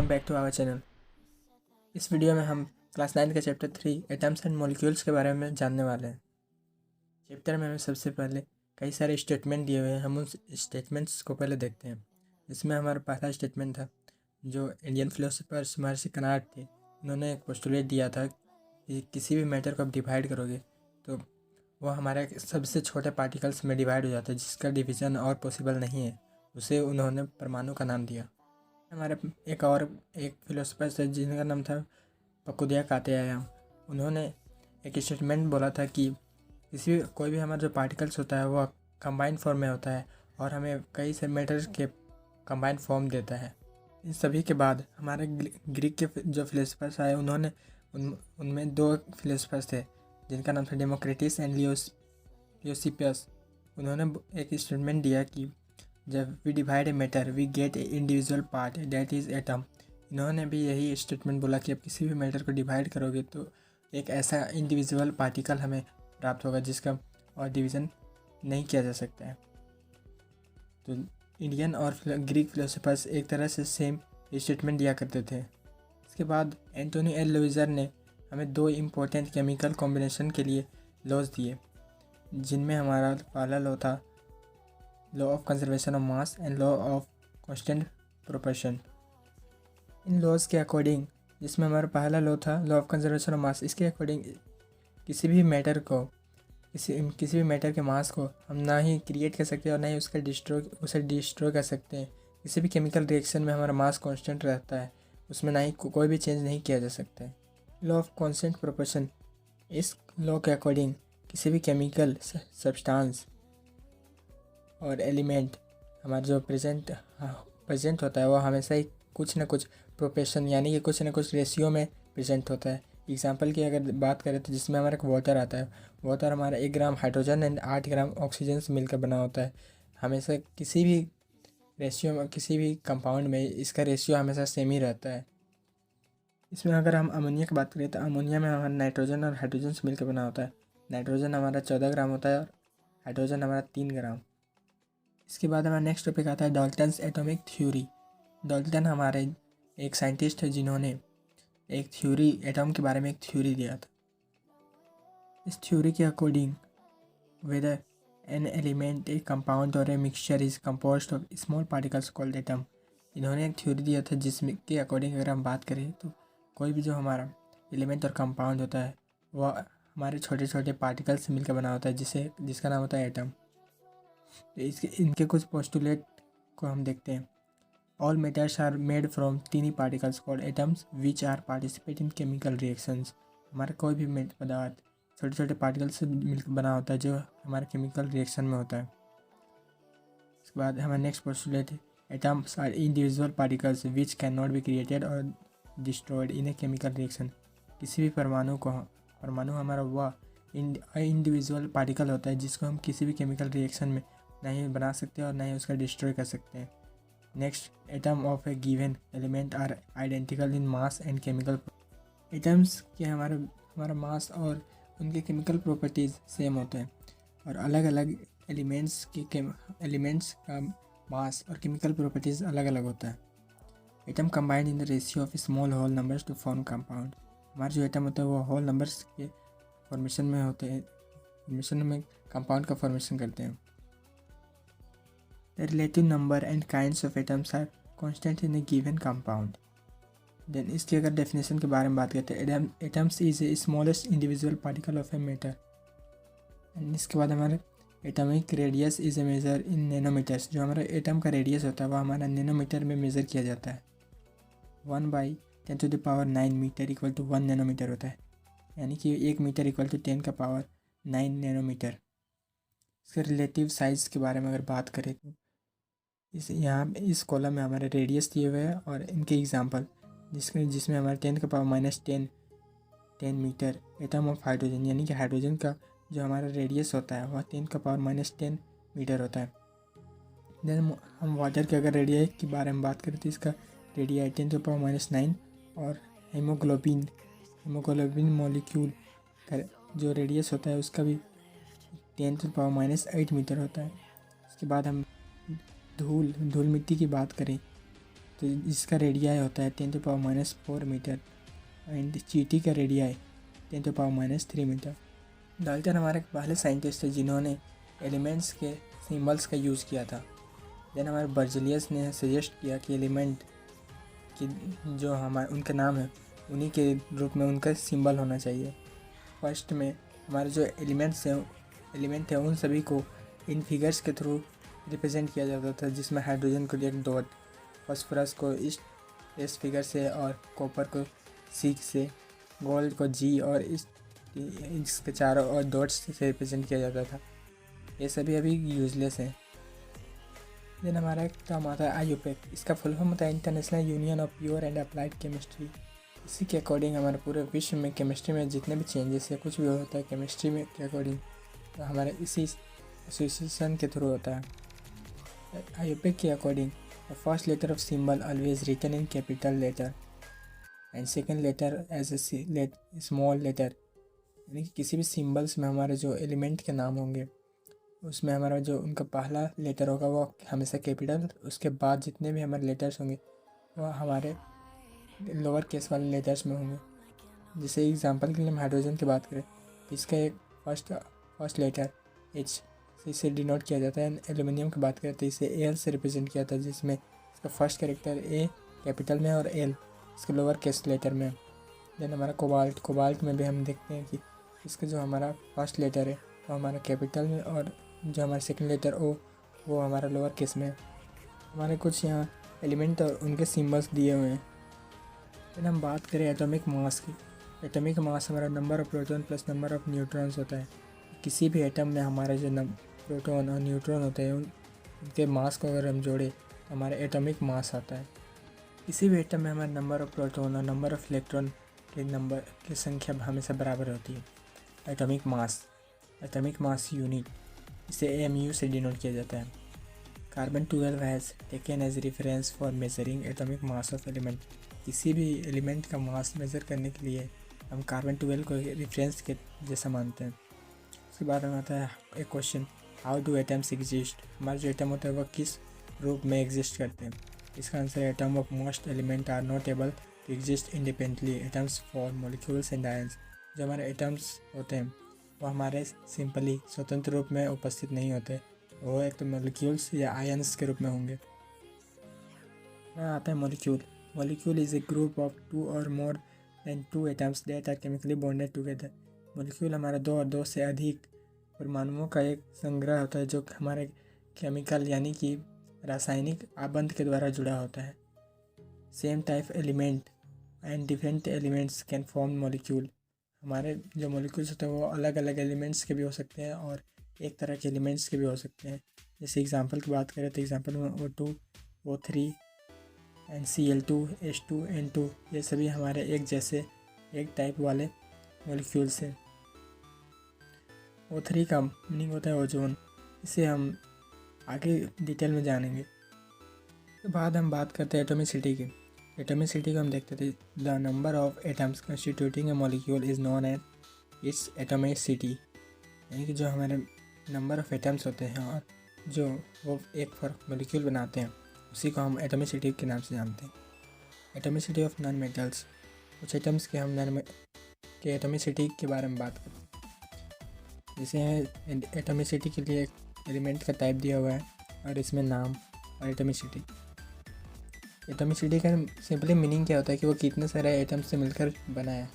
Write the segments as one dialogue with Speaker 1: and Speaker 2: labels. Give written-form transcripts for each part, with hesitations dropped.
Speaker 1: Welcome back to our channel. इस video में हम क्लास 9 का चैप्टर 3 एटम्स एंड मॉलिक्यूल्स के बारे में जानने वाले हैं। चैप्टर में हमें सबसे पहले कई सारे स्टेटमेंट दिए हुए हैं। हम उन स्टेटमेंट्स को पहले देखते हैं। इसमें हमारा पहला स्टेटमेंट था जो इंडियन फिलोसोफर महर्षि कनाड थे। उन्होंने एक पोस्टुलेट दिया था कि किसी भी मैटर को आप डिवाइड करोगे तो वह हमारे सबसे छोटे पार्टिकल्स में डिवाइड हो जाता है, जिसका डिवीज़न और पॉसिबल नहीं है। उसे उन्होंने परमाणु का नाम दिया। हमारे एक फिलोसोफर थे जिनका नाम था पकुदिया कात्यायन। उन्होंने एक स्टेटमेंट बोला था कि कोई भी हमारा जो पार्टिकल्स होता है वह कंबाइंड फॉर्म में होता है और हमें कई से मैटर्स के कंबाइंड फॉर्म देता है। इन सभी के बाद हमारे ग्रीक के जो फिलोसोफर्स आए उन्होंने उनमें दो फिलोसोफर्स थे जिनका नाम था डेमोक्रिटस एंड लियोसिपस। उन्होंने एक स्टेटमेंट दिया कि जब we divide a matter we get a individual part that is atom. इन्होंने भी यही स्टेटमेंट बोला कि आप किसी भी मैटर को डिवाइड करोगे तो एक ऐसा इंडिविजुअल पार्टिकल हमें प्राप्त होगा जिसका और डिवीज़न नहीं किया जा सकता है। तो इंडियन और ग्रीक फिलोसोफर्स एक तरह से सेम स्टेटमेंट दिया करते थे। इसके बाद एंटोनी एल लुइजर ने हमें दो इम्पोर्टेंट केमिकल कॉम्बिनेशन के लिए लॉज दिए, जिनमें हमारा पहला लॉ था law of conservation of mass and law of constant proportion. इन लॉज के अकॉर्डिंग, जिसमें हमारा पहला लॉ था law of conservation of mass, इसके अकॉर्डिंग किसी भी मैटर के मास को हम ना ही क्रिएट कर सकते हैं और ना ही उसे डिस्ट्रॉय कर सकते हैं। किसी भी केमिकल रिएक्शन में हमारा मास कांस्टेंट रहता है, उसमें ना ही कोई भी चेंज नहीं किया जा सकता है। लॉ ऑफ कांस्टेंट प्रोपोर्शन, इस लॉ के अकॉर्डिंग किसी भी केमिकल सब्सटेंस और एलिमेंट हमारा जो प्रेजेंट होता है वह हमेशा ही कुछ ना कुछ प्रोपोर्शन यानी कि कुछ ना कुछ रेशियो में प्रेजेंट होता है। एग्जांपल की अगर बात करें तो जिसमें हमारा वाटर आता है, वाटर हमारा 1 gram hydrogen and 8 gram oxygen से मिलकर बना होता है। हमेशा किसी भी रेशियो में, किसी भी कंपाउंड में इसका रेशियो हमेशा सेम ही रहता है। इसमें अगर हम अमोनिया की बात करें तो अमोनिया में हमारा नाइट्रोजन और हाइड्रोजन से मिलकर बना होता है। नाइट्रोजन हमारा 14 ग्राम होता है और हाइड्रोजन हमारा 3 ग्राम। इसके बाद हमारा नेक्स्ट टॉपिक आता है डाल्टन्स एटॉमिक थ्योरी। डाल्टन हमारे एक साइंटिस्ट है जिन्होंने एक थ्योरी, एटॉम के बारे में एक थ्योरी दिया था। इस थ्योरी के according whether an element, a compound और a mixture is composed of small particles called atom. इन्होंने एक थ्योरी दिया था जिसमें के अकॉर्डिंग अगर हम बात करें तो कोई भी जो हमारा एलिमेंट और कंपाउंड होता है वह हमारे छोटे छोटे पार्टिकल से मिलकर बना होता है जिसका नाम होता है एटम। इनके कुछ पोस्टुलेट को हम देखते हैं। All matters are made from tiny particles called atoms which are participate in chemical reactions. हमारा कोई भी पदार्थ छोटे छोटे पार्टिकल से मिलकर बना होता है जो हमारे केमिकल रिएक्शन में होता है। इसके बाद हमारा नेक्स्ट पोस्टुलेट है atoms are individual particles which can not be created और destroyed in a chemical reaction. किसी भी परमाणु हमारा वह इंडिविजुअल पार्टिकल होता है जिसको हम किसी भी केमिकल रिएक्शन में नहीं बना सकते और ना ही उसका डिस्ट्रॉय कर सकते हैं। Next, atom of a given element are identical in mass and chemical. Atoms के हमारा मास और उनके केमिकल प्रॉपर्टीज़ सेम होते हैं और अलग अलग एलिमेंट्स का मास और केमिकल प्रॉपर्टीज़ अलग अलग होता है। Atom combined in the ratio of small whole numbers to form compound. हमारे जो एटम होता है वो होल नंबर्स के फॉर्मेशन में होते हैं, फॉर्मेशन में कंपाउंड का फॉर्मेशन करते हैं। The relative number and kinds of atoms are constant in a given compound. Then इसकी अगर डेफिनेशन के बारे में बात करते हैं, atoms is a smallest individual particle of a matter. And इसके बाद हमारे atomic radius is a measure in nanometers. जो हमारा एटम का रेडियस होता है वह हमारा नैनोमीटर में मेज़र किया जाता है। 1/10⁹ मीटर इक्वल टू 1 नैनोमीटर होता है, यानी कि 1 मीटर इक्वल टू 10⁹ नैनोमीटर। इसके रिलेटिव साइज़ के बारे में अगर बात करें तो इस कॉलम में हमारे रेडियस दिए हुए हैं और इनके एग्जांपल जिसमें हमारे 10⁻10 मीटर एटम ऑफ हाइड्रोजन, यानी कि हाइड्रोजन का जो हमारा रेडियस होता है वह 10⁻10 मीटर होता है। देन हम वाटर के अगर रेडियस के बारे में बात करें तो इसका रेडिया 10⁻9 और हीमोग्लोबिन मॉलिक्यूल का जो रेडियस होता है उसका भी 10⁻8 मीटर होता है। इसके बाद हम धूल मिट्टी की बात करें तो इसका रेडियाई होता है 10⁻⁻⁴ मीटर एंड चींटी का रेडियाई 10⁻⁻³ मीटर। डाल्टन हमारे पहले साइंटिस्ट थे जिन्होंने एलिमेंट्स के सिंबल्स का यूज़ किया था। देन हमारे बर्जेलियस ने सजेस्ट किया कि एलिमेंट की जो हमारे उनका नाम है उन्हीं के रूप में उनका सिंबल होना चाहिए। फर्स्ट में हमारे जो एलिमेंट है उन सभी को इन फिगर्स के थ्रू रिप्रेजेंट किया जाता था, जिसमें हाइड्रोजन को एक डॉट, फास्फोरस को इस फिगर से और कॉपर को C से, गोल्ड को G और इसके चारों और डॉट्स से रिप्रेजेंट किया जाता था। ये सभी अभी यूजलेस हैं। देन हमारा एक टर्म आता है आईयूपैक। इसका फुल फॉर्म होता है international union of pure and applied chemistry. इसी के अकॉर्डिंग हमारे पूरे विश्व में केमिस्ट्री में जितने भी चेंजेस या कुछ भी होता है केमिस्ट्री में के अकॉर्डिंग, तो हमारे इसी एसोसिएशन के थ्रू होता है। आईयूपैक के according the first letter of symbol always written in capital letter and second letter as a small letter. यानी कि किसी भी सिंबल्स में हमारे जो एलिमेंट के नाम होंगे उसमें हमारा जो उनका पहला लेटर होगा वो हमेशा कैपिटल, उसके बाद जितने भी हमारे लेटर्स होंगे वो हमारे लोअर केस वाले लेटर्स में होंगे। जैसे एग्जांपल के लिए हम हाइड्रोजन की बात करें तो इसका एक फर्स्ट लेटर H से इसे डिनोट किया जाता है। एल्यूमिनियम की बात करें तो इसे Al से रिप्रेजेंट किया था, जिसमें इसका फर्स्ट कैरेक्टर A कैपिटल में और L इसके लोअर केस लेटर में। देन हमारा कोबाल्ट में भी हम देखते हैं कि इसका जो हमारा फर्स्ट लेटर है वो हमारा कैपिटल में और जो हमारा सेकंड लेटर O वो हमारा लोअर केस में है। हमारे कुछ यहाँ एलिमेंट और उनके सिंबल्स दिए हुए हैं। फिर हम बात करें एटॉमिक मास की। एटॉमिक मास हमारा number of proton plus number of neutrons होता है। किसी भी एटम में हमारे जो प्रोटॉन और न्यूट्रॉन होते हैं उनके मास को अगर हम जोड़े तो हमारा एटॉमिक मास आता है। किसी भी एटम में हमारे नंबर ऑफ प्रोटॉन और नंबर ऑफ इलेक्ट्रॉन के नंबर की संख्या हमेशा बराबर होती है। एटॉमिक मास यूनिट इसे AMU से डिनोट किया जाता है। Carbon 12 has taken as reference for measuring atomic mass of element. किसी भी एलिमेंट का मास मेज़र करने के लिए हम कार्बन 12 को रेफरेंस के जैसा मानते हैं। उसके बाद हमें आता है एक question, how do atoms exist. हमारे जो एटम होता है वह किस रूप में एग्जिस्ट करते हैं। इसका आंसर है atom of most element are not able to exist independently. Atoms for molecules and ions. जो हमारे एटम्स होते हैं वो हमारे सिंपली स्वतंत्र रूप में उपस्थित नहीं होते, वो एक तो मॉलिक्यूल्स या आयंस के रूप में होंगे। आता है molecule is a group of 2 और more than 2 atoms that are chemically bonded together. Molecule हमारा 2 और 2 से अधिक परमाणुओं का एक संग्रह होता है जो हमारे केमिकल यानी कि रासायनिक आबंध के द्वारा जुड़ा होता है। Same type element and different elements can form molecule. हमारे जो मॉलिक्यूल्स होते हैं वो अलग अलग एलिमेंट्स के भी हो सकते हैं और एक तरह के एलिमेंट्स के भी हो सकते हैं। जैसे एग्जांपल की बात करें तो एग्जांपल में O2, O3 and Cl2, H2, N2 ये सभी हमारे एक जैसे एक टाइप वाले मॉलिक्यूल्स हैं। O3 का मीनिंग होता है ओजोन। इसे हम आगे डिटेल में जानेंगे। तो बाद हम बात करते हैं एटॉमिसिटी की। एटॉमिसिटी को हम देखते थे, the number of atoms constituting a molecule is known as its atomicity. यानी कि जो हमारे नंबर ऑफ एटम्स होते हैं और जो वो एक मॉलिक्यूल बनाते हैं उसी को हम एटॉमिसिटी के नाम से जानते हैं। Atomicity of non metals. कुछ एटम्स के हम के एटॉमिसिटी के बारे में बात करते हैं। जैसे एटॉमिसिटी के लिए एक एलिमेंट का टाइप दिया हुआ है और इसमें नाम और एटॉमिसिटी। एटॉमिसिटी का सिंपली मीनिंग क्या होता है कि वो कितने सारे एटम्स से मिलकर बना है।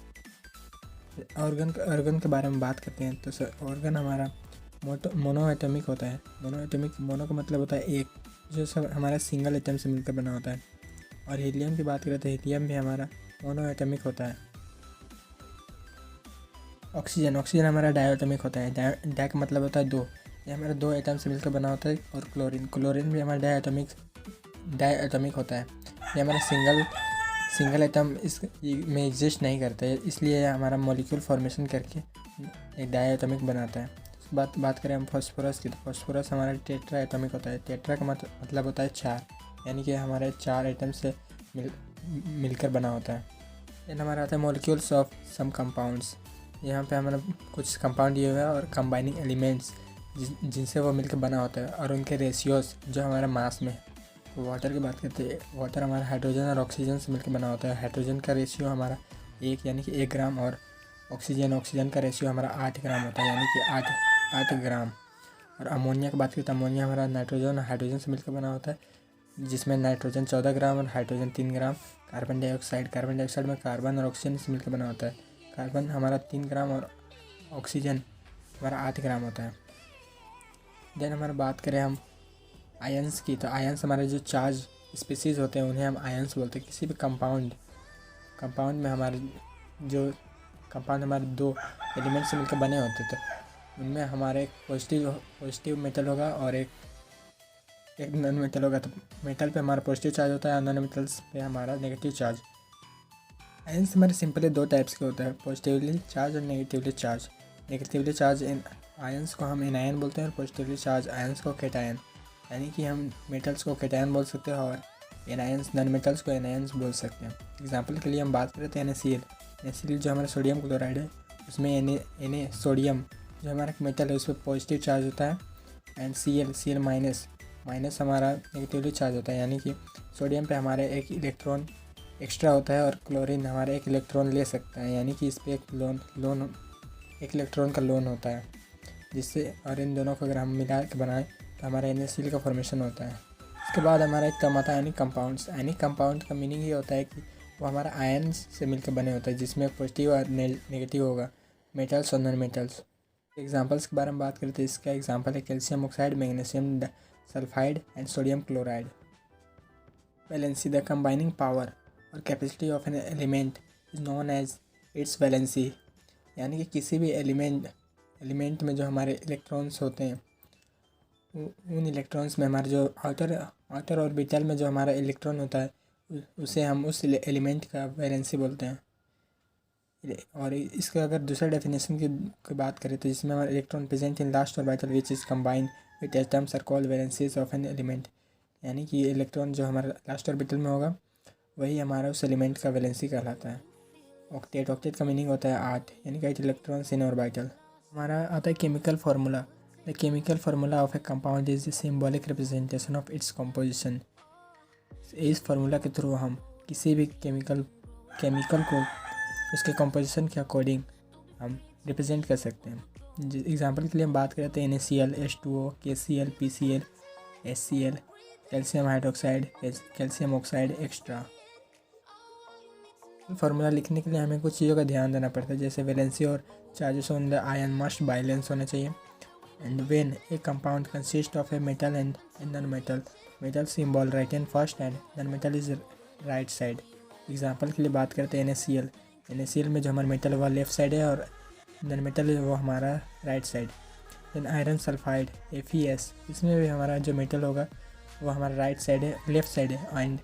Speaker 1: ऑर्गन के बारे में बात करते हैं तो ऑर्गन हमारा मोनो एटॉमिक होता है। मोनो का मतलब होता है एक, जो सब हमारा सिंगल एटम से मिलकर बना होता है। और हीलियम की बात करें तो हीलियम भी हमारा मोनो एटॉमिक होता है। ऑक्सीजन हमारा डायटोमिक होता है। डाय का मतलब होता है 2, ये हमारा 2 एटम से मिलकर बना होता है। और क्लोरीन भी हमारा डायटोमिक होता है। ये हमारा सिंगल एटम इस में एग्जिस्ट नहीं करता है, इसलिए हमारा मॉलिक्यूल फॉर्मेशन करके एक डायटोमिक बनाता है। बात करें हम फास्फोरस की, तो फास्फोरस हमारा टेट्रा एटॉमिक होता है। टेट्रा का मतलब होता है 4, यानी कि हमारे 4 एटम से मिलकर बना होता है। देन हमारा आता है मॉलिक्यूल्स ऑफ सम कंपाउंड्स। यहाँ पे हमारा कुछ कंपाउंड दिए हुए हैं और कंबाइनिंग एलिमेंट्स जिनसे वो मिलकर बना होता है और उनके रेशियोज जो हमारा मास में वाटर की बात करते हैं, वाटर हमारा हाइड्रोजन और ऑक्सीजन से मिलकर बना होता है। हाइड्रोजन का रेशियो हमारा 1 यानी कि 1 ग्राम, और ऑक्सीजन का रेशियो हमारा 8 ग्राम होता है, यानी कि 8 ग्राम। और अमोनिया की बात करते हैं, अमोनिया हमारा नाइट्रोजन और हाइड्रोजन से मिलकर बना होता है, जिसमें नाइट्रोजन 14 ग्राम और हाइड्रोजन 3 ग्राम। कार्बन डाइऑक्साइड में कार्बन और ऑक्सीजन से मिलकर बना होता है। कार्बन हमारा 3 ग्राम और ऑक्सीजन हमारा 8 ग्राम होता है। देन हमारा बात करें हम आयंस की, तो आयंस हमारे जो चार्ज स्पीसीज़ होते हैं उन्हें हम आयंस बोलते हैं। किसी भी कंपाउंड में हमारे जो कंपाउंड हमारे 2 एलिमेंट से मिलकर बने होते हैं, तो उनमें हमारे एक पॉजिटिव मेटल होगा और एक नॉन मेटल होगा। तो मेटल पे हमारा पॉजिटिव चार्ज होता है और नॉन मेटल्स पे हमारा नेगेटिव चार्ज। आयंस हमारे सिंपली 2 टाइप्स के होते हैं, पॉजिटिवली चार्ज और negatively charge. Negatively charge ions को हम एनायन बोलते हैं और पॉजिटिवली चार्ज आयंस को कैटायन, यानी कि हम मेटल्स को कैटायन बोल सकते हैं और एनायंस नॉन मेटल्स को एनायंस बोल सकते हैं। एग्जांपल के लिए हम बात करते हैं NaCl जो हमारा सोडियम क्लोराइड है, उसमें सोडियम जो हमारा मेटल है उस पर पॉजिटिव चार्ज होता है, एंड Cl माइनस हमारा नेगेटिवली चार्ज होता है, यानी कि सोडियम पे हमारे एक इलेक्ट्रॉन एक्स्ट्रा होता है और क्लोरीन हमारा एक इलेक्ट्रॉन ले सकता है, यानी कि इस पर एक इलेक्ट्रॉन का लोन होता है, जिससे और इन दोनों को अगर हम मिला के बनाएं तो हमारा NaCl का फॉर्मेशन होता है। इसके बाद हमारा एक टर्म आता है एनिक कंपाउंड्स। एनिक कंपाउंड का मीनिंग ये होता है कि वो हमारा आयन्स से मिलकर बने होता है, जिसमें पॉजिटिव और नेगेटिव होगा, मेटल्स और नॉन मेटल्स। एग्जांपल्स के बारे में बात करते हैं, इसका एग्जांपल है calcium oxide, magnesium sulphide and sodium chloride. Valency, the combining power और capacity of an element is known as its valency, यानी कि किसी भी एलिमेंट में जो हमारे इलेक्ट्रॉन्स होते हैं, उन इलेक्ट्रॉन्स में हमारे जो आउटर ऑर्बिटल में जो हमारा इलेक्ट्रॉन होता है उसे हम उस एलिमेंट का वैलेंसी बोलते हैं। और इसका अगर दूसरा डेफिनेशन की बात करें तो जिसमें हमारा electron present in last orbital which is combined with atoms are called valencies of an element, यानी कि इलेक्ट्रॉन जो हमारा लास्ट ऑर्बिटल में होगा वही हमारा उस एलिमेंट का वैलेंसी कहलाता है। ऑक्टेट का मीनिंग होता है 8, यानी कि 8 इलेक्ट्रॉन्स इन ऑर्बिटल। हमारा आता है chemical formula. The chemical formula of A compound is the symbolic representation of its composition. इस फार्मूला के थ्रू हम किसी भी केमिकल को उसके कंपोजिशन के अकॉर्डिंग हम रिप्रेजेंट कर सकते हैं। एग्जांपल के लिए हम बात करते हैं NaCl, H2O, KCl, PCl, HCl, calcium hydroxide, calcium oxide extra. Formula लिखने के लिए हमें कुछ चीज़ों का ध्यान देना पड़ता है, जैसे वैलेंसी और charges on the ion must balance होना चाहिए। And when A compound consist of a metal and non metal, metal symbol right hand first and non metal is right side. Example के लिए बात करते हैं NaCl में जो हमारा मेटल है वो लेफ्ट साइड है और नॉन मेटल है वो हमारा right side. Then iron sulphide FeS, इसमें भी हमारा जो मेटल होगा वो हमारा राइट साइड है, लेफ्ट साइड है, एंड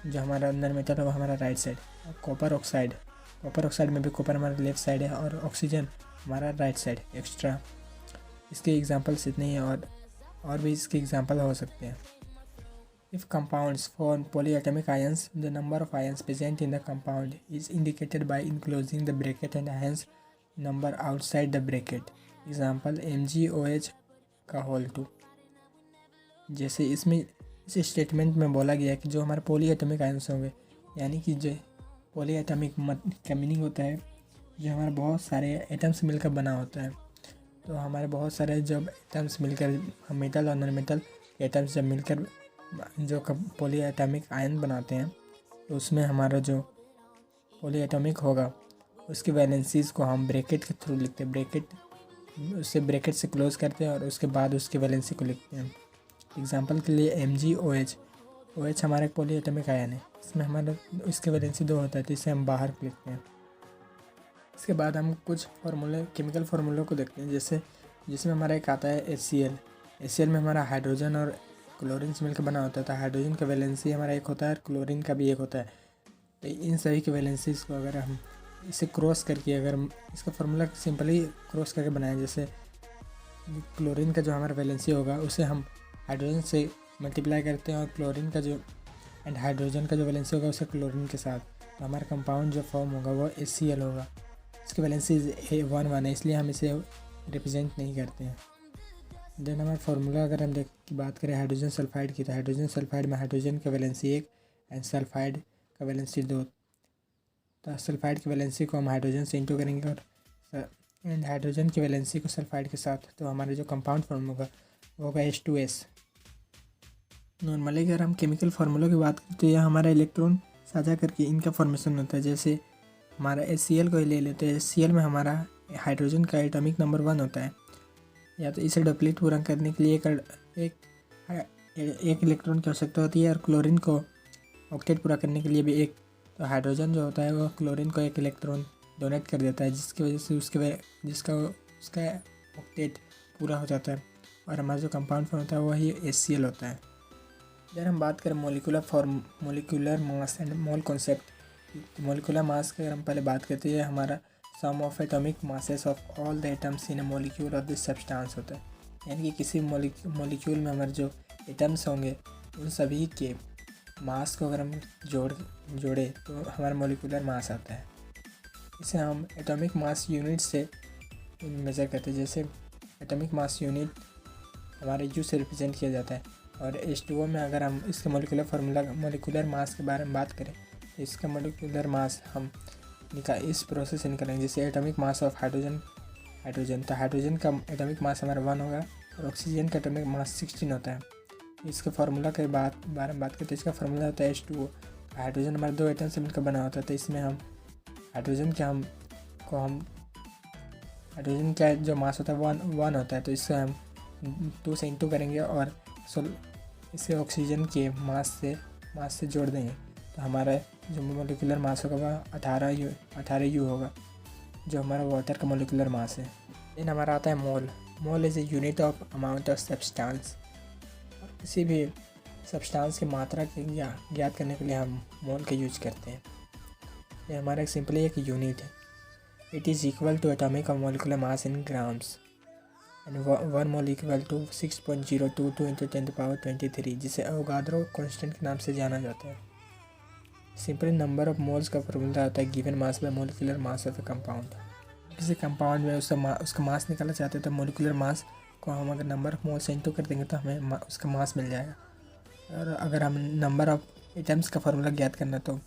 Speaker 1: जो हमारा नॉन मेटल है वो हमारा राइट साइड। कॉपर ऑक्साइड में भी कॉपर हमारा लेफ्ट साइड है और ऑक्सीजन हमारा राइट साइड एक्स्ट्रा। इसके एग्जांपल्स इतने ही हैं और भी इसके एग्जांपल हो सकते हैं। If compounds form polyatomic ions, the number of ions present in the compound is indicated by enclosing the bracket and hence number outside the bracket. Example MgOH का होल 2। जैसे इसमें इस स्टेटमेंट में बोला गया है कि जो हमारे पॉलीएटॉमिक आयंस होंगे, यानी कि जो पॉलीएटॉमिक का मीनिंग होता है जो हमारे बहुत सारे एटम्स मिलकर बना होता है। तो हमारे बहुत सारे जब एटम्स मिलकर मेटल और नॉन मेटल एटम्स जब मिलकर जो पॉलीएटॉमिक आयन बनाते हैं, तो उसमें हमारा जो पॉलीएटॉमिक होगा उसकी वैलेंसीज़ को हम ब्रैकेट के थ्रू लिखते हैं। उससे ब्रैकेट से क्लोज करते हैं और उसके बाद उसकी वैलेंसी को लिखते हैं। एग्जांपल के लिए MgOH हमारा एक पॉलीएटॉमिक आयन है, इसमें हमारा इसकी वैलेंसी 2 होता है, तो इसे हम बाहर लिखते हैं। इसके बाद हम कुछ केमिकल फार्मूलों को देखते हैं, जैसे जिसमें हमारा एक आता है HCl में हमारा हाइड्रोजन और क्लोरीन से मिलकर बना होता है। तो हाइड्रोजन का वैलेंसी हमारा एक होता है और क्लोरीन का भी एक होता है। तो इन सभी की वैलेंसीज को अगर हम इसे क्रॉस करके, अगर इसका फार्मूला सिंपली क्रॉस करके बनाएं, जैसे क्लोरीन का जो हमारा वैलेंसी होगा उसे हम हाइड्रोजन से मल्टीप्लाई करते हैं और क्लोरीन का जो एंड हाइड्रोजन का जो वैलेंसी होगा उसे क्लोरीन के साथ, तो हमारा कंपाउंड जो फॉर्म होगा वो HCl होगा। इसकी वैलेंसी 1 है, इसलिए हम इसे रिप्रेजेंट नहीं करते हैं। देन हमारा फार्मूला अगर हम बात करें हाइड्रोजन सल्फाइड की, तो हाइड्रोजन सल्फाइड में हाइड्रोजन का वैलेंसी 1 एंड सल्फाइड का वैलेंसी 2। तो सल्फाइड की वैलेंसी को हम हाइड्रोजन से इंटू करेंगे और एंड हाइड्रोजन की वैलेंसी को सल्फाइड के साथ, तो हमारा जो कंपाउंड फॉर्म होगा वो होगा H2S। नॉर्मली अगर हम केमिकल फार्मूलों की बात करें तो यह हमारा इलेक्ट्रॉन साझा करके इनका फॉर्मेशन होता है। जैसे हमारा HCl को ही ले लेते हैं, HCl में हमारा हाइड्रोजन का एटॉमिक नंबर 1 होता है। या तो इसे डुप्लीट पूरा करने के लिए एक इलेक्ट्रॉन की आवश्यकता होती है और क्लोरीन को ऑक्टेट पूरा करने के लिए भी एक। तो हाइड्रोजन जो होता है वो क्लोरीन को एक इलेक्ट्रॉन डोनेट कर देता है, जिसकी वजह से उसका ऑक्टेट पूरा हो जाता है और हमारा जो कंपाउंड फॉर्म होता है वही HCl होता है। जब हम बात करें molecular mass and mole concept, तो मोलिकुलर मास की अगर हम पहले बात करते हैं, हमारा sum of atomic masses of all the atoms in a molecule of this substance होता है। यानी कि किसी मॉलिक्यूल में हमारे जो एटम्स होंगे उन सभी के मास को अगर हम जोड़े तो हमारा मॉलिकुलर मास आता है। इसे हम एटॉमिक मास यूनिट से मेज़र करते हैं। जैसे एटॉमिक मास यूनिट हमारे U से रिप्रेजेंट किया जाता है और H2O में अगर हम इसके मॉलिकुलर मास के बारे में बात करें तो इसका मॉलिकुलर मास हम इस प्रोसेस से निकालेंगे। जैसे एटॉमिक मास ऑफ हाइड्रोजन, तो हाइड्रोजन का एटॉमिक मास हमारा 1 होगा और ऑक्सीजन का एटॉमिक मास 16 होता है। इसके फार्मूला के बारे में बात करते हैं, इसका फार्मूला होता है H2O। हाइड्रोजन हमारे 2 एटम से मिलकर बना होता है, तो इसमें हम हाइड्रोजन का जो मास होता है 1 होता है, तो इससे हम 2 से इंटू करेंगे और इसे ऑक्सीजन के मास से जोड़ देंगे, तो हमारा जो मॉलिकुलर मास होगा वह 18U होगा, जो हमारा वाटर का मॉलिकुलर मास है। देन हमारा आता है mole is a unit of amount of substance. किसी भी सब्सटेंस की मात्रा की ज्ञात करने के लिए हम मोल का यूज करते हैं। ये हमारा सिंपली एक यूनिट है। It is equal to atomic और molecular mass in grams and 1 mole equal to 6.022 into 10⁻23, जिसे अवोगाद्रो कांस्टेंट के नाम से जाना जाता है। सिंपली नंबर ऑफ मोल्स का फॉर्मूला होता है given mass by molecular mass of A compound. किसी कंपाउंड में उसका मास निकालना चाहते हैं तो मोलिकुलर मास को हम अगर नंबर ऑफ मोल से इंटू कर देंगे तो हमें उसका मास मिल जाएगा। और अगर हम नंबर ऑफ एटम्स का फॉर्मूला ज्ञात करना तो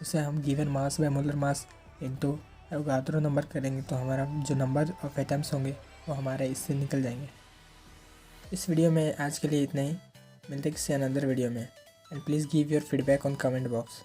Speaker 1: उसे हम given mass by molar mass into Avogadro number करेंगे, तो हमारा जो नंबर ऑफ एटम्स होंगे वो हमारे इससे निकल जाएंगे। इस वीडियो में आज के लिए इतना ही। मिलते किसी अनदर वीडियो में, and please give your feedback on comment box.